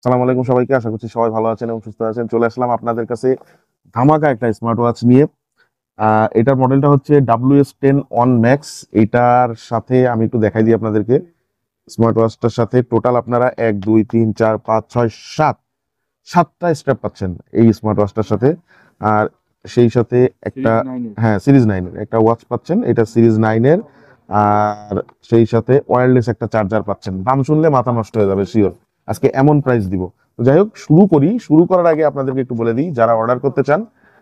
সালাম আলাইকুম সবাইকে, আশা করছি সবাই ভালো আছেন এবং সুস্থ আছেন। চলে আসলাম আপনাদের কাছে ধামাকা একটা স্মার্ট ওয়াচ নিয়ে। এটার মডেলটা হচ্ছে WS10 ONE MAX। এটার সাথে আমি একটু দেখাই দিই আপনাদেরকে। স্মার্ট ওয়াচটার সাথে টোটাল আপনারা 1 2 3 4 5 6 7 সাতটা স্ট্র্যাপ পাচ্ছেন এই স্মার্ট ওয়াচটার সাথে। আর সেই সাথে একটা, হ্যাঁ, সিরিজ 9 এর একটা ওয়াচ পাচ্ছেন, এটা সিরিজ 9 এর। আর সেই সাথে ওয়্যারলেস একটা চার্জার পাচ্ছেন। দাম শুনলে মাথা নষ্ট হয়ে যাবে শিওর, আজকে এমন প্রাইস দিব। তো যাই হোক, শুরু করি। শুরু করার আগে আপনাদেরকে একটু বলে দিই, যারা অর্ডার করতে চান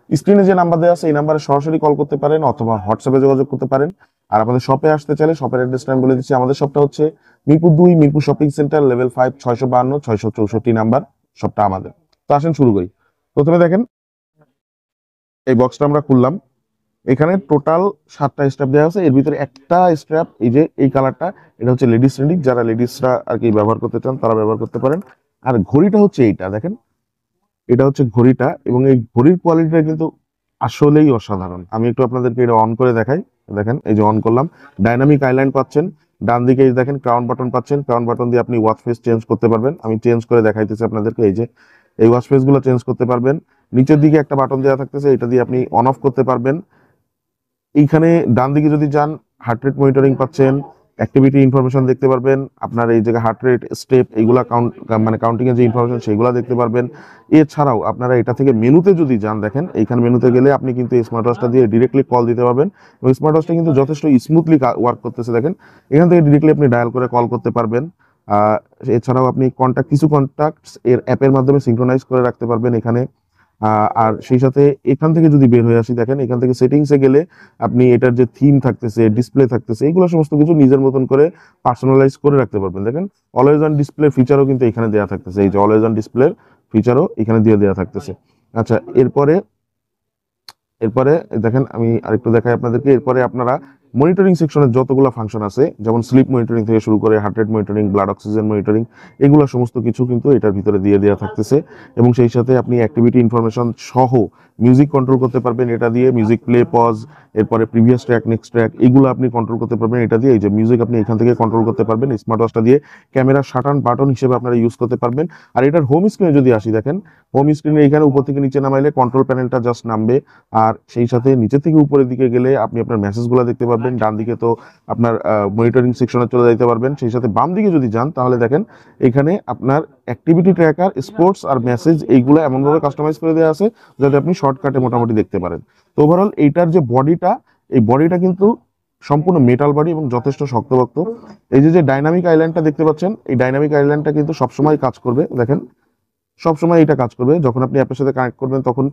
স্ক্রিনে যে নাম্বার দেওয়া আছে এই নাম্বারে সরাসরি কল করতে পারেন অথবা হোয়াটসঅ্যাপে যোগাযোগ করতে পারেন। আর আমাদের শপে আসতে চাইলে শপের অ্যাড্রেসটা আমি বলে দিচ্ছি। আমাদের শপটা হচ্ছে Mirpur 2, Mirpur shopping centre, level 5, 652 664 number শপটা আমাদের। তো আসেন শুরু করি। প্রথমে দেখেন, এই বক্সটা আমরা খুললাম। এখানে টোটাল 7টা স্ট্র্যাপ দেওয়া আছে। এর ভিতরে একটা স্ট্র্যাপ, এই যে এই কালারটা, এটা হচ্ছে লেডিস সেন্টিক। যারা লেডিসরা আর কি ব্যবহার করতে চান তারা ব্যবহার করতে পারেন। আর ঘড়িটা হচ্ছে এইটা দেখেন, এটা হচ্ছে ঘড়িটা, এবং এই ঘড়ির কোয়ালিটিটা কিন্তু আসলেই অসাধারণ। আমি একটু আপনাদেরকে এটা অন করে দেখাই। দেখেন, এই যে অন করলাম, ডাইনামিক আইল্যান্ড পাচ্ছেন। ডান দিকে এই দেখেন ক্রাউন বাটন পাচ্ছেন। ক্রাউন বাটন দিয়ে আপনি ওয়াচ ফেস চেঞ্জ করতে পারবেন। আমি চেঞ্জ করে দেখাইতেছি আপনাদেরকে। এই যে এই ওয়াচ ফেস গুলো চেঞ্জ করতে পারবেন। নিচের দিকে একটা বাটন দেওয়া থাকতেছে, এটা দিয়ে আপনি অন অফ করতে পারবেন। এইখানে ডান দিকে যদি যান, হার্ট রেট মনিটরিং পাচ্ছেন, অ্যাক্টিভিটি ইনফরমেশন দেখতে পারবেন। আপনার এই জায়গায় হার্ট রেট, স্টেপ, এইগুলা মানে কাউন্টিং এর যে ইনফরমেশন সেগুলো দেখতে পারবেন। এছাড়াও আপনারা এটা থেকে মেনুতে যদি যান, দেখেন এইখানে মেনুতে গেলে আপনি কিন্তু এই স্মার্ট ওয়াচটা দিয়ে ডিরেক্টলি কল দিতে পারবেন। এবং স্মার্ট ওয়াচটা কিন্তু যথেষ্ট স্মুথলি ওয়ার্ক করতেছে। দেখেন, এখান থেকে ডিরেক্টলি আপনি ডায়াল করে কল করতে পারবেন। আহ এছাড়াও আপনি কিছু কন্ট্যাক্টস এর অ্যাপের মাধ্যমে সিঙ্ক্রোনাইজ করে রাখতে পারবেন এখানে। আর সেই সাথে এখান থেকে যদি বের হয়ে আসি, দেখেন এখান থেকে সেটিংসে গেলে আপনি এটার যে থিম থাকতেছে, ডিসপ্লে থাকতেছে, এগুলো সমস্ত কিছু নিজের মতন করে পার্সোনালাইজ করে রাখতে পারবেন। দেখেন, অলওয়েজ অন ডিসপ্লে ফিচারও কিন্তু এখানে দেওয়া থাকতেছে। এই যে অলওয়েজ অন ডিসপ্লে ফিচারও এখানে দিয়ে দেওয়া থাকতেছে। আচ্ছা, এরপরে এরপরে দেখেন, আমি আরেকটু দেখাই আপনাদেরকে। এরপরে আপনারা মনিটরিং সেকশনের যতগুলো ফাংশন আছে, যেমন স্লিপ মনিটরিং থেকে শুরু করে heart rate monitoring, blood oxygen monitoring, এগুলো সমস্ত কিছু কিন্তু এটার ভিতরে দিয়ে দেওয়া থাকতেছে। এবং সেই সাথে আপনি অ্যাক্টিভিটি ইনফরমেশন সহ মিউজিক কন্ট্রোল করতে পারবেন এটা দিয়ে। মিউজিক প্লে, পজ, এরপরে প্রিভিয়াস ট্র্যাক, নেক্সট ট্র্যাক, এগুলো আপনি কন্ট্রোল করতে পারবেন এটা দিয়ে। এই যে মিউজিক আপনি এখান থেকে কন্ট্রোল করতে পারবেন স্মার্ট ওয়াচটা দিয়ে। ক্যামেরা শাটান বাটন হিসেবে আপনারা ইউজ করতে পারবেন। আর এটার হোম স্ক্রিনে যদি আসি, দেখেন হোম স্ক্রিনে এখানে উপর থেকে নিচে নামাইলে কন্ট্রোল প্যানেলটা জাস্ট নামবে। আর সেই সাথে নিচে থেকে উপরের দিকে গেলে আপনি আপনার মেসেজগুলো দেখতে পারবেন। ডান দিকে তো আপনার মনিটরিং সেকশনে চলে যেতে পারবেন। সেই সাথে বাম দিকে যদি যান, তাহলে দেখেন এখানে আপনার অ্যাক্টিভিটি ট্র্যাকার, স্পোর্টস আর মেসেজ, এইগুলো এমনভাবে কাস্টমাইজ করে দেওয়া আছে যাতে আপনি শর্টকাটে মোটামুটি দেখতে পারেন। তো ওভারঅল এইটার যে বডিটা, এই বডিটা কিন্তু সম্পূর্ণ মেটাল বডি এবং যথেষ্ট শক্তপোক্ত। এই যে যে ডাইনামিক আইল্যান্ডটা দেখতে পাচ্ছেন, এই ডাইনামিক আইল্যান্ডটা কিন্তু সবসময় কাজ করবে। দেখেন, সবসময় এটা কাজ করবে। যখন আপনি অ্যাপের সাথে কানেক্ট করবেন, তখন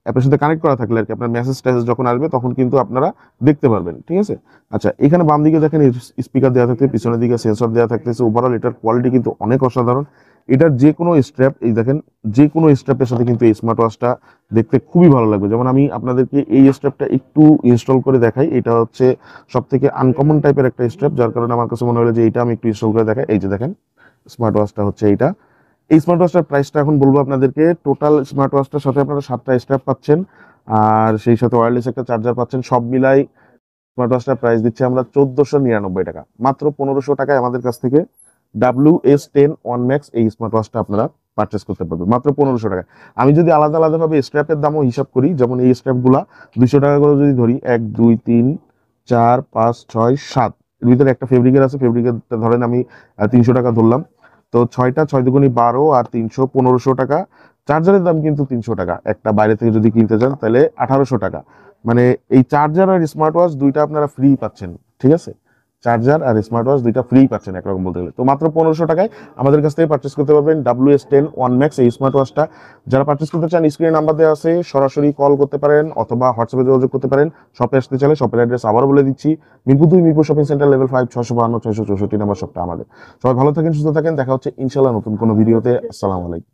অ্যাপের সাথে কানেক্ট করা থাকলে আর কি, আপনার মেসেজ ট্যাসেজ যখন আসবে তখন কিন্তু আপনারা দেখতে পারবেন। ঠিক আছে। আচ্ছা, এখানে বাম দিকে দেখেন স্পিকার দেওয়া থাকছে, পিছনের দিকে সেন্সর দেওয়া থাকতেছে। ওভারঅল এটার কোয়ালিটি কিন্তু অনেক অসাধারণ। এটার যে কোনো স্ট্র্যাপ, এই দেখেন, যে কোনো স্ট্র্যাপের সাথে কিন্তু এই স্মার্ট ওয়াচটা দেখতে খুবই ভালো লাগবে। যেমন আমি আপনাদেরকে এই স্ট্র্যাপটা একটু ইনস্টল করে দেখাই। এটা হচ্ছে সব থেকে আনকমন টাইপের একটা স্ট্র্যাপ, যার কারণে আমার কাছে মনে হলো যে এটা আমি একটু ইনস্টল করে দেখাই। এই যে দেখেন, স্মার্ট ওয়াচটা হচ্ছে এইটা। এই স্মার্ট ওয়াচটার প্রাইসটা এখন বলবো আপনাদেরকে। টোটাল স্মার্ট ওয়াচটার সাথে আপনারা 7টা স্ট্র্যাপ পাচ্ছেন, আর সেই সাথে ওয়্যারলেস একটা চার্জার পাচ্ছেন। সব মিলাই স্মার্ট ওয়াচটার প্রাইস দিচ্ছে আমরা 1499 টাকা। মাত্র 1500 টাকায় আমাদের কাছ থেকে WS10 ONE MAX এই স্মার্ট ওয়াচটা আপনারা পারচেস করতে পারবেন মাত্র 1500 টাকায়। আমি যদি আলাদা আলাদাভাবে স্ট্র্যাপের দামও হিসাব করি, যেমন এই স্ট্র্যাপগুলা 200 টাকা করে যদি ধরি, 1 2 3 4 5 6 7, এর ভিতরে একটা ফেব্রিকের আছে, ফেব্রিকেরটা ধরেন আমি 300 টাকা ধরলাম। তো 6টা 6 দুগুণী 12 আর 300 1500 টাকা। চার্জারের দাম কিন্তু 300 টাকা। একটা বাইরে থেকে যদি কিনতে চান তাহলে 1800 টাকা। মানে এই চার্জার আর স্মার্ট ওয়াচ দুইটা আপনারা ফ্রি পাচ্ছেন। ঠিক আছে, চার্জার আর স্মার্ট ওয়াচ দুইটা ফ্রি পাচ্ছেন একরকম বলতে গেলে। তো মাত্র 1500 টাকায় আমাদের কাছ থেকে পারচেস করতে পারবেন WS10 ONE MAX এই স্মার্ট ওয়াচটা। যারা পারচেস করতে চান, স্ক্রিনে নাম্বার দেওয়া আছে, সরাসরি কল করতে পারেন অথবা হোয়াটসঅ্যাপে যোগাযোগ করতে পারেন। শপে আসতে চাইলে শপের অ্যাড্রেস আবারও বলে দিচ্ছি, Mirpur 2, Mirpur shopping centre, level 5, 652 664 number শপটা আমাদের। সবাই ভালো থাকেন, সুস্থ থাকেন। দেখা হচ্ছে ইনশাল্লাহ নতুন কোনো ভিডিওতে। আসসালামু আলাইকুম।